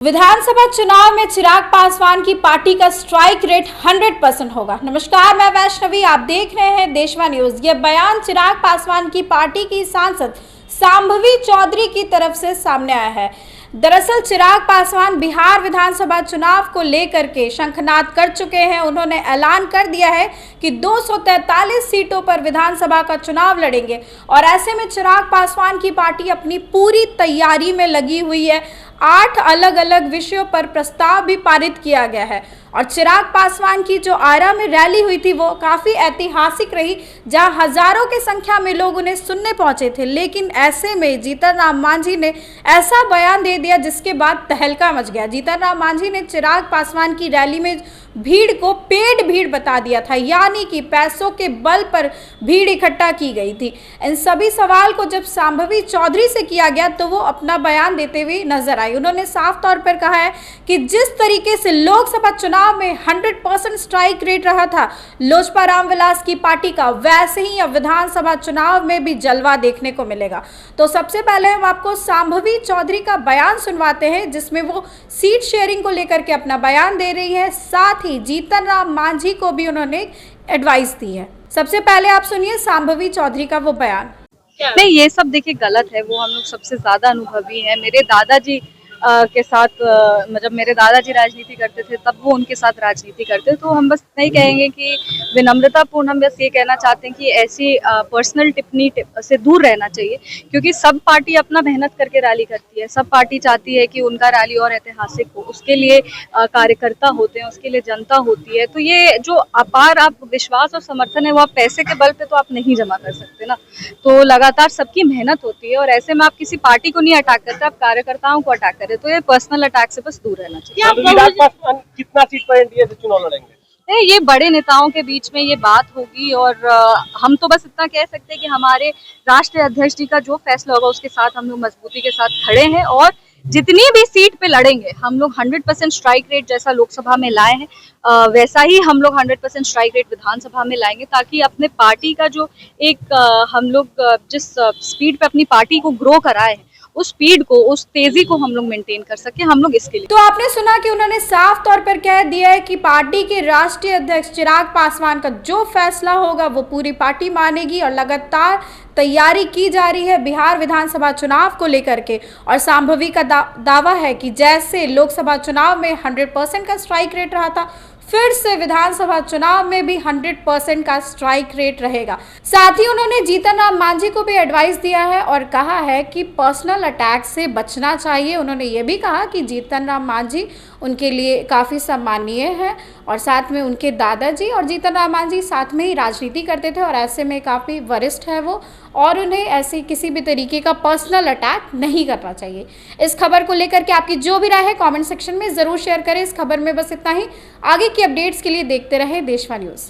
विधानसभा चुनाव में चिराग पासवान की पार्टी का स्ट्राइक रेट 100% होगा। नमस्कार, मैं वैष्णवी, आप देख रहे हैं देशवा न्यूज। ये बयान चिराग पासवान की पार्टी की सांसद शांभवी चौधरी की तरफ से सामने आया है। दरअसल चिराग पासवान बिहार विधानसभा चुनाव को लेकर के शंखनाद कर चुके हैं। उन्होंने ऐलान कर दिया है कि 243 सीटों पर विधानसभा का चुनाव लड़ेंगे और ऐसे में चिराग पासवान की पार्टी अपनी पूरी तैयारी में लगी हुई है। 8 अलग अलग विषयों पर प्रस्ताव भी पारित किया गया है और चिराग पासवान की जो आरा में रैली हुई थी वो काफ़ी ऐतिहासिक रही, जहां हजारों की संख्या में लोग उन्हें सुनने पहुंचे थे। लेकिन ऐसे में जीतन राम मांझी ने ऐसा बयान दे दिया जिसके बाद तहलका मच गया। जीतन राम मांझी ने चिराग पासवान की रैली में भीड़ को पेड भीड़ बता दिया था, यानी कि पैसों के बल पर भीड़ इकट्ठा की गई थी। इन सभी सवाल को जब शांभवी चौधरी से किया गया तो वो अपना बयान देते हुए नजर आई। उन्होंने साफ तौर पर कहा है कि जिस तरीके से लोकसभा चुनाव में 100% स्ट्राइक रेट रहा था लोजपा रामविलास की पार्टी का, वैसे ही अब विधानसभा चुनाव में भी जलवा देखने को मिलेगा। तो सबसे पहले हम आपको शांभवी चौधरी का बयान सुनवाते हैं जिसमें वो सीट शेयरिंग को लेकर के अपना बयान दे रही है। साथ ही जीतन राम मांझी को भी उन्होंने एडवाइस दी है। सबसे पहले आप सुनिए शांभवी चौधरी का वो बयान। नहीं, ये सब देखिए गलत है। वो हम लोग सबसे ज्यादा अनुभवी हैं। मेरे दादाजी के साथ मतलब मेरे दादाजी राजनीति करते थे, तब वो उनके साथ राजनीति करते। तो हम बस नहीं कहेंगे कि विनम्रतापूर्ण, हम बस ये कहना चाहते हैं कि ऐसी पर्सनल टिप्पणी से दूर रहना चाहिए, क्योंकि सब पार्टी अपना मेहनत करके रैली करती है। सब पार्टी चाहती है कि उनका रैली और ऐतिहासिक हो, उसके लिए कार्यकर्ता होते हैं, उसके लिए जनता होती है। तो ये जो अपार आप विश्वास और समर्थन है वो आप पैसे के बल पे तो आप नहीं जमा कर सकते ना। तो लगातार सबकी मेहनत होती है और ऐसे में आप किसी पार्टी को नहीं अटैक करते, आप कार्यकर्ताओं को अटैक करते। तो ये पर्सनल अटैक से बस दूर रहना चाहिए। कितना सीट पर एनडीए से चुनाव लड़ेंगे? नहीं, ये बड़े नेताओं के बीच में ये बात होगी और हम तो बस इतना कह सकते हैं कि हमारे राष्ट्रीय अध्यक्ष जी का जो फैसला होगा उसके साथ हम लोग मजबूती के साथ खड़े हैं और जितनी भी सीट पे लड़ेंगे हम लोग 100% स्ट्राइक रेट जैसा लोकसभा में लाए हैं वैसा ही हम लोग 100% स्ट्राइक रेट विधानसभा में लाएंगे, ताकि अपने पार्टी का जो एक हम लोग जिस स्पीड पे अपनी पार्टी को ग्रो कराए हैं उस स्पीड को, उस तेजी को हम लोग मेंटेन कर सके। हम लोग इसके लिए तो आपने सुना कि उन्होंने साफ तौर पर कह दिया है कि पार्टी के राष्ट्रीय अध्यक्ष चिराग पासवान का जो फैसला होगा वो पूरी पार्टी मानेगी और लगातार तैयारी की जा रही है बिहार विधानसभा चुनाव को लेकर के। और शांभवी का दावा है कि जैसे लोकसभा चुनाव में 100% का स्ट्राइक रेट रहा था, फिर से विधानसभा चुनाव में भी 100% का स्ट्राइक रेट रहेगा। साथ ही उन्होंने जीतन राम मांझी को भी एडवाइस दिया है और कहा है कि पर्सनल अटैक से बचना चाहिए। उन्होंने ये भी कहा कि जीतन राम मांझी उनके लिए काफ़ी सम्मानीय है और साथ में उनके दादाजी और जीतन राम मांझी साथ में ही राजनीति करते थे और ऐसे में काफ़ी वरिष्ठ है वो, और उन्हें ऐसे किसी भी तरीके का पर्सनल अटैक नहीं करना चाहिए। इस खबर को लेकर के आपकी जो भी राय है कमेंट सेक्शन में ज़रूर शेयर करें। इस खबर में बस इतना ही। आगे की अपडेट्स के लिए देखते रहे देशवा न्यूज़।